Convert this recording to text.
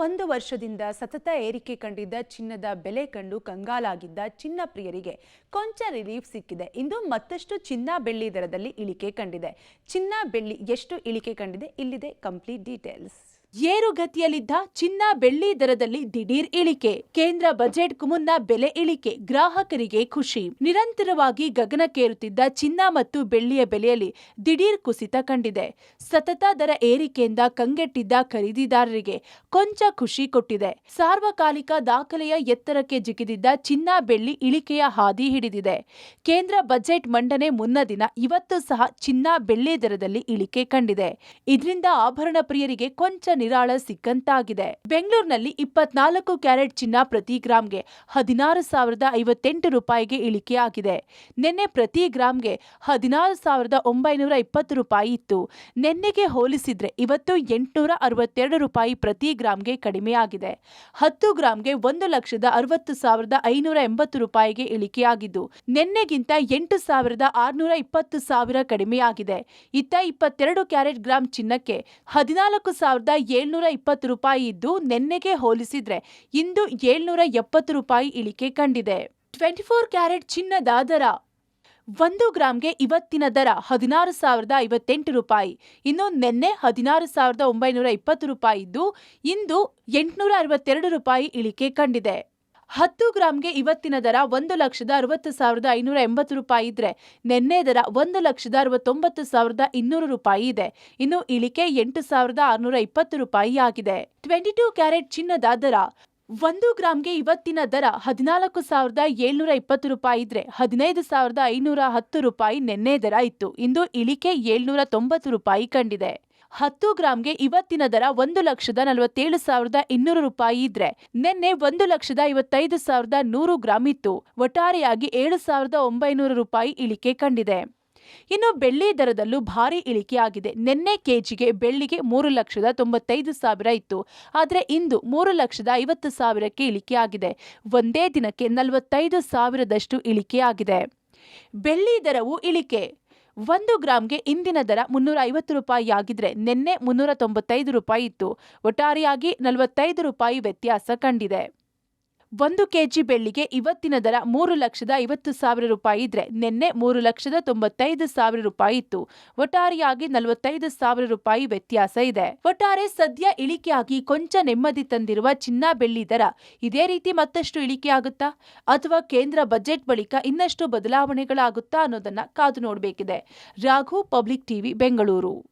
ಒಂದು ವರ್ಷದಿಂದ ಸತತ ಏರಿಕೆ ಕಂಡಿದ್ದ ಚಿನ್ನದ ಬೆಲೆ ಕಂಡು ಕಂಗಾಲಾಗಿದ್ದ ಚಿನ್ನ ಪ್ರಿಯರಿಗೆ ಕೊಂಚ ರಿಲೀಫ್ ಸಿಕ್ಕಿದೆ. ಇಂದು ಮತ್ತಷ್ಟು ಚಿನ್ನ ಬೆಳ್ಳಿ ದರದಲ್ಲಿ ಇಳಿಕೆ ಕಂಡಿದೆ. ಚಿನ್ನ ಬೆಳ್ಳಿ ಎಷ್ಟು ಇಳಿಕೆ ಕಂಡಿದೆ, ಇಲ್ಲಿದೆ ಕಂಪ್ಲೀಟ್ ಡೀಟೇಲ್ಸ್. ಏರುಗತಿಯಲ್ಲಿದ್ದ ಚಿನ್ನ ಬೆಳ್ಳಿ ದರದಲ್ಲಿ ದಿಢೀರ್ ಇಳಿಕೆ. ಕೇಂದ್ರ ಬಜೆಟ್ಗೂ ಮುನ್ನ ಬೆಲೆ ಇಳಿಕೆ, ಗ್ರಾಹಕರಿಗೆ ಖುಷಿ. ನಿರಂತರವಾಗಿ ಗಗನಕ್ಕೇರುತ್ತಿದ್ದ ಚಿನ್ನ ಮತ್ತು ಬೆಳ್ಳಿಯ ಬೆಲೆಯಲ್ಲಿ ದಿಢೀರ್ ಕುಸಿತ ಕಂಡಿದೆ. ಸತತ ದರ ಏರಿಕೆಯಿಂದ ಕಂಗೆಟ್ಟಿದ್ದ ಖರೀದಿದಾರರಿಗೆ ಕೊಂಚ ಖುಷಿ ಕೊಟ್ಟಿದೆ. ಸಾರ್ವಕಾಲಿಕ ದಾಖಲೆಯ ಎತ್ತರಕ್ಕೆ ಜಿಗಿದಿದ್ದ ಚಿನ್ನ ಬೆಳ್ಳಿ ಇಳಿಕೆಯ ಹಾದಿ ಹಿಡಿದಿದೆ. ಕೇಂದ್ರ ಬಜೆಟ್ ಮಂಡನೆ ಮುನ್ನ ದಿನ ಇವತ್ತು ಸಹ ಚಿನ್ನ ಬೆಳ್ಳಿ ದರದಲ್ಲಿ ಇಳಿಕೆ ಕಂಡಿದೆ. ಇದರಿಂದ ಆಭರಣ ಪ್ರಿಯರಿಗೆ ಕೊಂಚ ನಿರಾಳ ಸಿಕ್ಕಂತಾಗಿದೆ. ಬೆಂಗಳೂರಿನಲ್ಲಿ 24 ಕ್ಯಾರೆಟ್ ಚಿನ್ನ ಪ್ರತಿ ಗ್ರಾಂಗೆ 16,058 ರೂಪಾಯಿಗೆ ಇಳಿಕೆಯಾಗಿದೆ. ನಿನ್ನೆ ಪ್ರತಿ ಗ್ರಾಂಗೆ 16,920 ರೂಪಾಯಿ ಇತ್ತು. ನಿನ್ನೆಗೆ ಹೋಲಿಸಿದ್ರೆ ಇವತ್ತು 862 ರೂಪಾಯಿ ಪ್ರತಿ ಗ್ರಾಂಗೆ ಕಡಿಮೆಯಾಗಿದೆ. 10 ಗ್ರಾಂಗೆ 1,60,580 ರೂಪಾಯಿಗೆ ಇಳಿಕೆಯಾಗಿದ್ದು ನಿನ್ನೆಗಿಂತ 8,620 ಕಡಿಮೆಯಾಗಿದೆ. ಇತ್ತ 22 ಕ್ಯಾರೆಟ್ ಗ್ರಾಂ ಚಿನ್ನಕ್ಕೆ 14,720 ರೂಪಾಯಿ ಇದ್ದು ನಿನ್ನೆಗೆ ಹೋಲಿಸಿದ್ರೆ ಇಂದು 770 ರೂಪಾಯಿ ಇಳಿಕೆ ಕಂಡಿದೆ. 24 ಕ್ಯಾರೆಟ್ ಚಿನ್ನದ ದರ 1 ಗ್ರಾಂಗೆ ಇವತ್ತಿನ ದರ 16,058 ರೂಪಾಯಿ. ಇನ್ನು ನಿನ್ನೆ 16,920 ರೂಪಾಯಿ ಇದ್ದು ಇಂದು 862 ರೂಪಾಯಿ ಇಳಿಕೆ ಕಂಡಿದೆ. 10 ಗ್ರಾಂಗೆ ಇವತ್ತಿನ ದರ 1,60,580 ರೂಪಾಯಿ ಇದ್ರೆ ನಿನ್ನೆ ದರ 1,69,200 ರೂಪಾಯಿ ಇದೆ. ಇನ್ನು ಇಳಿಕೆ 8,620 ರೂಪಾಯಿ ಆಗಿದೆ. 22 ಕ್ಯಾರೆಟ್ ಚಿನ್ನದ ದರ 1 ಗ್ರಾಂಗೆ ಇವತ್ತಿನ ದರ 14,720 ರೂಪಾಯಿ ಇದ್ರೆ 15,510 ರೂಪಾಯಿ ನಿನ್ನೆ ದರ ಇತ್ತು. ಇಂದು ಇಳಿಕೆ 790 ರೂಪಾಯಿ ಕಂಡಿದೆ. 10 ಗ್ರಾಂಗೆ ಇವತ್ತಿನ ದರ 1,47,200 ರೂಪಾಯಿ ಇದ್ರೆ ನಿನ್ನೆ 1,55,100 ಗ್ರಾಂ ಇತ್ತು. ಒಟ್ಟಾರೆಯಾಗಿ 7,900 ರೂಪಾಯಿ ಇಳಿಕೆ ಕಂಡಿದೆ. ಇನ್ನು ಬೆಳ್ಳಿ ದರದಲ್ಲೂ ಭಾರಿ ಇಳಿಕೆಯಾಗಿದೆ. ನಿನ್ನೆ ಕೆಜಿಗೆ ಬೆಳ್ಳಿಗೆ 3,95,000 ಇತ್ತು. ಆದರೆ ಇಂದು 3,50,000ಕ್ಕೆ ಇಳಿಕೆಯಾಗಿದೆ. ಒಂದೇ ದಿನಕ್ಕೆ 45,000ದಷ್ಟು ಇಳಿಕೆಯಾಗಿದೆ. ಬೆಳ್ಳಿ ದರವು ಇಳಿಕೆ. 1 ಗ್ರಾಂಗೆ ಇಂದಿನ ದರ 350 ರೂಪಾಯಿ ಆಗಿದ್ರೆ ನಿನ್ನೆ 395 ರೂಪಾಯಿ ಇತ್ತು. ಒಟ್ಟಾರೆಯಾಗಿ 45 ರೂಪಾಯಿ ವ್ಯತ್ಯಾಸ ಕಂಡಿದೆ. 1 ಕೆಜಿ ಬೆಳ್ಳಿಗೆ ಇವತ್ತಿನ ದರ 3,50,000 ರೂಪಾಯಿ ಇದ್ರೆ ನಿನ್ನೆ 3,95,000 ರೂಪಾಯಿ ಇತ್ತು. ಒಟ್ಟಾರೆಯಾಗಿ 45,000 ರೂಪಾಯಿ ವ್ಯತ್ಯಾಸ ಇದೆ. ಒಟ್ಟಾರೆ ಸದ್ಯ ಇಳಿಕೆಯಾಗಿ ಕೊಂಚ ನೆಮ್ಮದಿ ತಂದಿರುವ ಚಿನ್ನ ಬೆಳ್ಳಿ ದರ ಇದೇ ರೀತಿ ಮತ್ತಷ್ಟು ಇಳಿಕೆಯಾಗುತ್ತಾ ಅಥವಾ ಕೇಂದ್ರ ಬಜೆಟ್ ಬಳಿಕ ಇನ್ನಷ್ಟು ಬದಲಾವಣೆಗಳಾಗುತ್ತಾ ಅನ್ನೋದನ್ನ ಕಾದು ನೋಡಬೇಕಿದೆ. Raghu, public TV, Bengaluru.